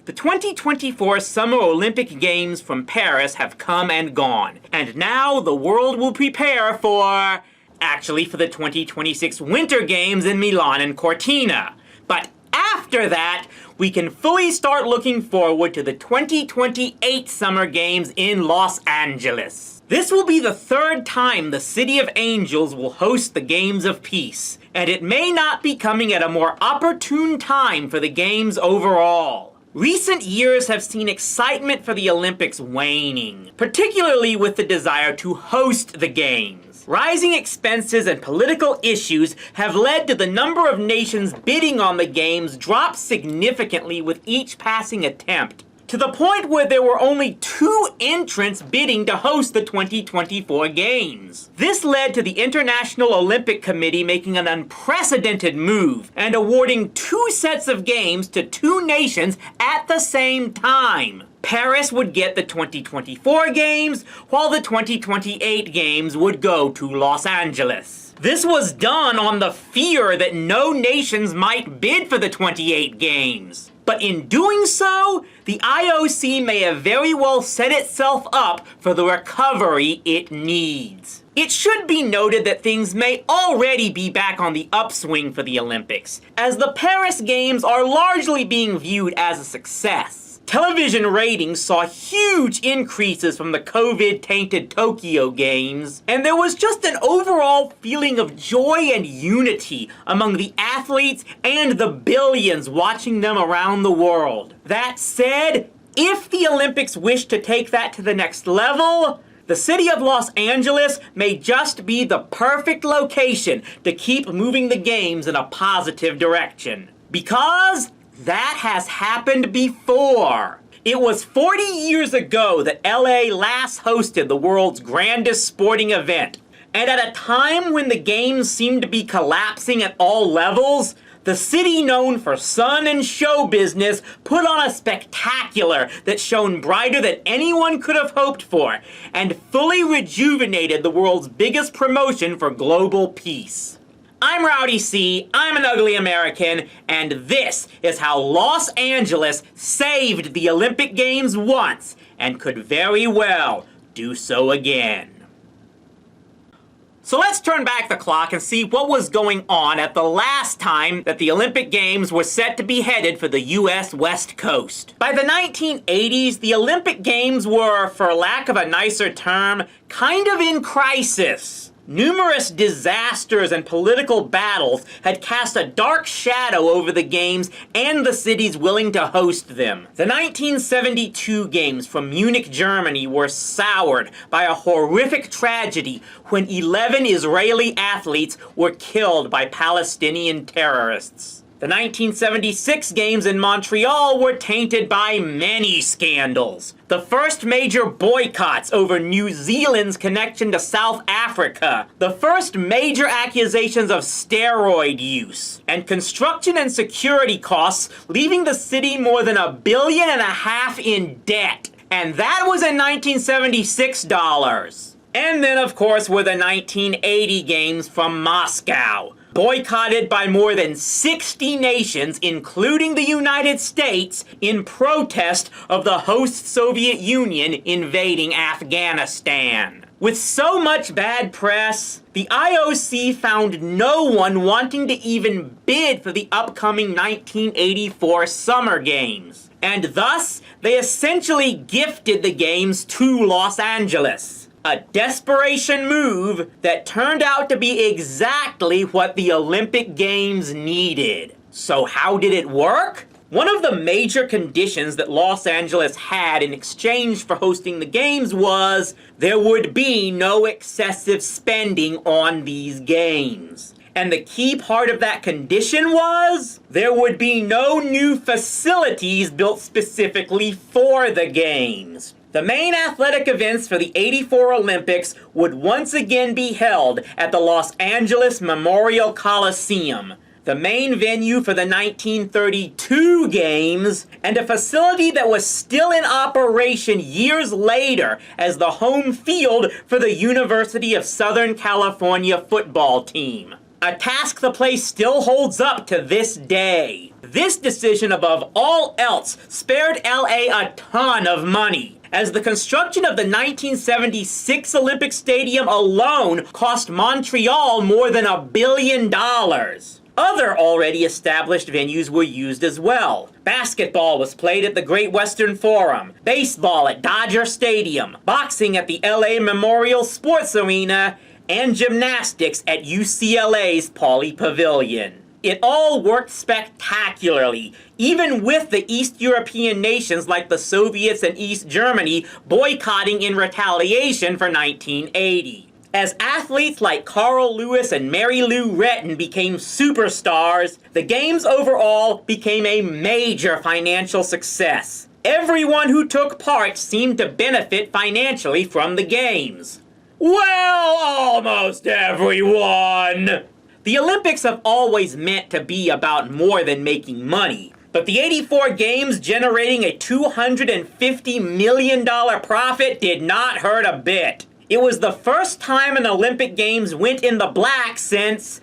The 2024 Summer Olympic Games from Paris have come and gone, and now the world will prepare for the 2026 Winter Games in Milan and Cortina. But after that, we can fully start looking forward to the 2028 Summer Games in Los Angeles. This will be the third time the City of Angels will host the Games of Peace, and it may not be coming at a more opportune time for the Games overall. Recent years have seen excitement for the Olympics waning, particularly with the desire to host the Games. Rising expenses and political issues have led to the number of nations bidding on the Games drop significantly with each passing attempt, to the point where there were only 2 entrants bidding to host the 2024 Games. This led to the International Olympic Committee making an unprecedented move and awarding 2 sets of games to 2 nations at the same time. Paris would get the 2024 Games, while the 2028 Games would go to Los Angeles. This was done on the fear that no nations might bid for the 28 Games. But in doing so, the IOC may have very well set itself up for the recovery it needs. It should be noted that things may already be back on the upswing for the Olympics, as the Paris Games are largely being viewed as a success. Television ratings saw huge increases from the COVID-tainted Tokyo Games, and there was just an overall feeling of joy and unity among the athletes and the billions watching them around the world. That said, if the Olympics wish to take that to the next level, the city of Los Angeles may just be the perfect location to keep moving the Games in a positive direction. Because that has happened before. It was 40 years ago that LA last hosted the world's grandest sporting event. And at a time when the Games seemed to be collapsing at all levels, the city known for sun and show business put on a spectacular that shone brighter than anyone could have hoped for, and fully rejuvenated the world's biggest promotion for global peace. I'm Rowdy C, I'm an ugly American, and this is how Los Angeles saved the Olympic Games once, and could very well do so again. So let's turn back the clock and see what was going on at the last time that the Olympic Games were set to be headed for the US West Coast. By the 1980s, the Olympic Games were, for lack of a nicer term, kind of in crisis. Numerous disasters and political battles had cast a dark shadow over the Games and the cities willing to host them. The 1972 Games from Munich, Germany were soured by a horrific tragedy when 11 Israeli athletes were killed by Palestinian terrorists. The 1976 Games in Montreal were tainted by many scandals. The first major boycotts over New Zealand's connection to South Africa, the first major accusations of steroid use, and construction and security costs leaving the city more than $1.5 billion in debt. And that was in 1976 dollars. And then, of course, were the 1980 Games from Moscow, boycotted by more than 60 nations, including the United States, in protest of the host Soviet Union invading Afghanistan. With so much bad press, the IOC found no one wanting to even bid for the upcoming 1984 Summer Games, and thus they essentially gifted the Games to Los Angeles. A desperation move that turned out to be exactly what the Olympic Games needed. So how did it work? One of the major conditions that Los Angeles had in exchange for hosting the Games was there would be no excessive spending on these Games. And the key part of that condition was there would be no new facilities built specifically for the Games. The main athletic events for the '84 Olympics would once again be held at the Los Angeles Memorial Coliseum, the main venue for the 1932 Games, and a facility that was still in operation years later as the home field for the University of Southern California football team. A task the place still holds up to this day. This decision above all else spared LA a ton of money, as the construction of the 1976 Olympic Stadium alone cost Montreal more than $1 billion. Other already established venues were used as well. Basketball was played at the Great Western Forum, baseball at Dodger Stadium, boxing at the LA Memorial Sports Arena, and gymnastics at UCLA's Pauley Pavilion. It all worked spectacularly, even with the East European nations like the Soviets and East Germany boycotting in retaliation for 1980. As athletes like Carl Lewis and Mary Lou Retton became superstars, the games overall became a major financial success. Everyone who took part seemed to benefit financially from the games. Well, almost everyone! The Olympics have always meant to be about more than making money, but the 84 games generating a $250 million profit did not hurt a bit. It was the first time an Olympic Games went in the black since,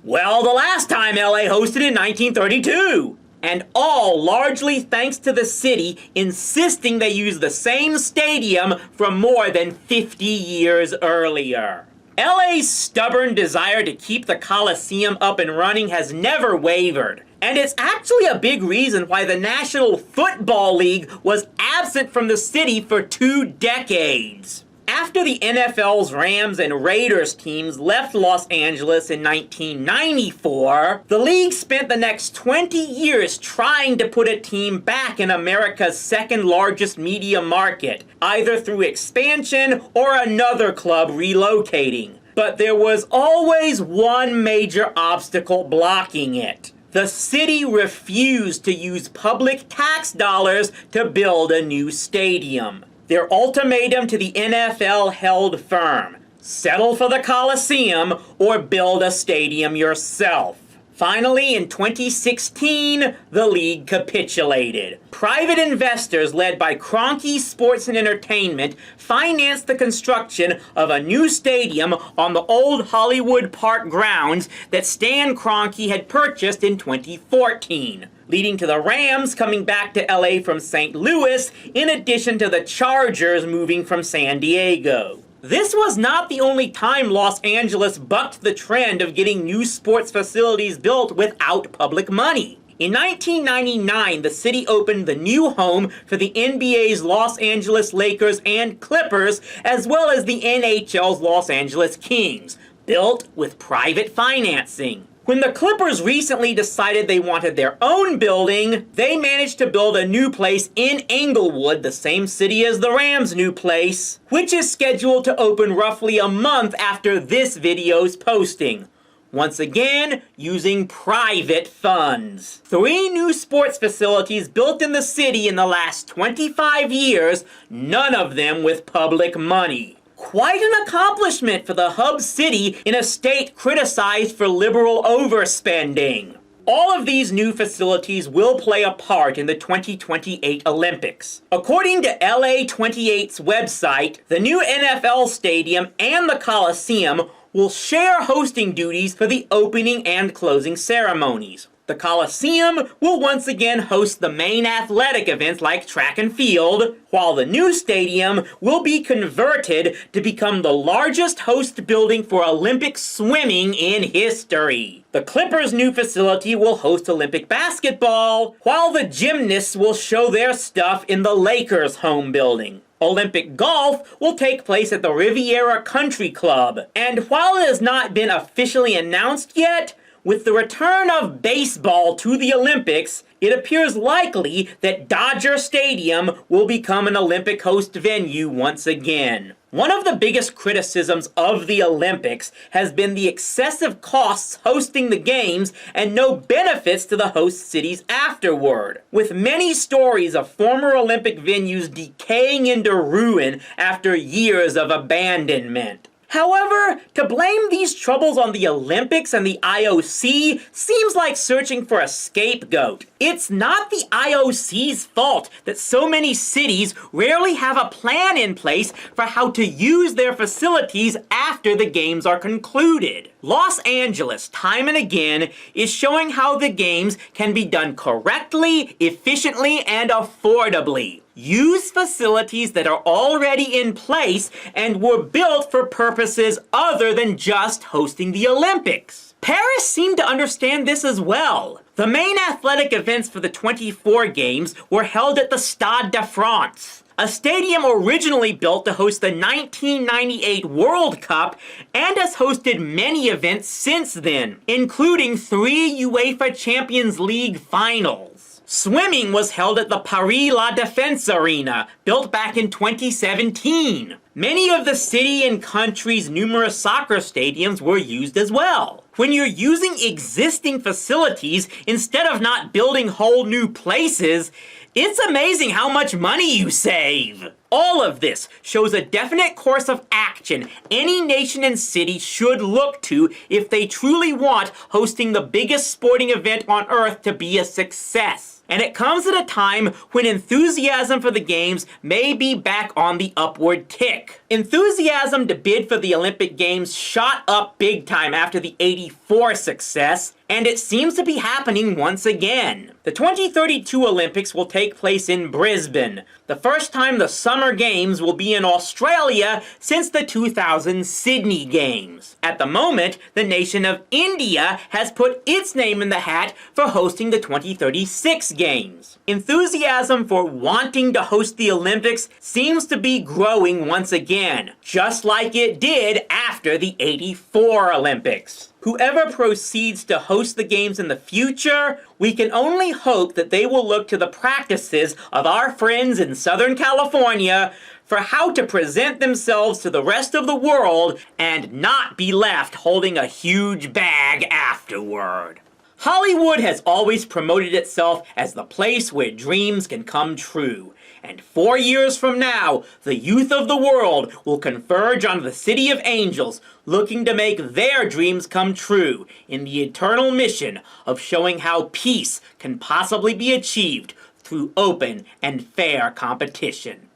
well, the last time LA hosted in 1932. And all largely thanks to the city insisting they use the same stadium from more than 50 years earlier. LA's stubborn desire to keep the Coliseum up and running has never wavered. And it's actually a big reason why the National Football League was absent from the city for 2 decades. After the NFL's Rams and Raiders teams left Los Angeles in 1994, the league spent the next 20 years trying to put a team back in America's second largest media market, either through expansion or another club relocating. But there was always one major obstacle blocking it. The city refused to use public tax dollars to build a new stadium. Their ultimatum to the NFL held firm: settle for the Coliseum or build a stadium yourself. Finally, in 2016, the league capitulated. Private investors led by Kroenke Sports and Entertainment financed the construction of a new stadium on the old Hollywood Park grounds that Stan Kroenke had purchased in 2014. Leading to the Rams coming back to LA from St. Louis, in addition to the Chargers moving from San Diego. This was not the only time Los Angeles bucked the trend of getting new sports facilities built without public money. In 1999, the city opened the new home for the NBA's Los Angeles Lakers and Clippers, as well as the NHL's Los Angeles Kings, built with private financing. When the Clippers recently decided they wanted their own building, they managed to build a new place in Inglewood, the same city as the Rams' new place, which is scheduled to open roughly a month after this video's posting. Once again, using private funds. 3 new sports facilities built in the city in the last 25 years, none of them with public money. Quite an accomplishment for the hub city in a state criticized for liberal overspending. All of these new facilities will play a part in the 2028 Olympics. According to LA28's website, the new NFL stadium and the Coliseum will share hosting duties for the opening and closing ceremonies. The Coliseum will once again host the main athletic events like track and field, while the new stadium will be converted to become the largest host building for Olympic swimming in history. The Clippers' new facility will host Olympic basketball, while the gymnasts will show their stuff in the Lakers' home building. Olympic golf will take place at the Riviera Country Club, and while it has not been officially announced yet, with the return of baseball to the Olympics, it appears likely that Dodger Stadium will become an Olympic host venue once again. One of the biggest criticisms of the Olympics has been the excessive costs hosting the games and no benefits to the host cities afterward, with many stories of former Olympic venues decaying into ruin after years of abandonment. However, to blame these troubles on the Olympics and the IOC seems like searching for a scapegoat. It's not the IOC's fault that so many cities rarely have a plan in place for how to use their facilities after the games are concluded. Los Angeles, time and again, is showing how the games can be done correctly, efficiently, and affordably. Use facilities that are already in place and were built for purposes other than just hosting the Olympics. Paris seemed to understand this as well. The main athletic events for the 24 games were held at the Stade de France, a stadium originally built to host the 1998 World Cup and has hosted many events since then, including 3 UEFA Champions League finals. Swimming was held at the Paris La Défense Arena, built back in 2017. Many of the city and country's numerous soccer stadiums were used as well. When you're using existing facilities instead of not building whole new places, it's amazing how much money you save. All of this shows a definite course of action any nation and city should look to if they truly want hosting the biggest sporting event on Earth to be a success. And it comes at a time when enthusiasm for the games may be back on the upward tick. Enthusiasm to bid for the Olympic Games shot up big time after the '84 success, and it seems to be happening once again. The 2032 Olympics will take place in Brisbane, the first time the Summer Games will be in Australia since the 2000 Sydney Games. At the moment, the nation of India has put its name in the hat for hosting the 2036 Games. Enthusiasm for wanting to host the Olympics seems to be growing once again, just like it did after the '84 Olympics. Whoever proceeds to host the games in the future, we can only hope that they will look to the practices of our friends in Southern California for how to present themselves to the rest of the world and not be left holding a huge bag afterward. Hollywood has always promoted itself as the place where dreams can come true. And 4 years from now, the youth of the world will converge on the City of Angels, looking to make their dreams come true in the eternal mission of showing how peace can possibly be achieved through open and fair competition.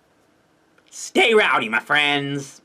Stay rowdy, my friends!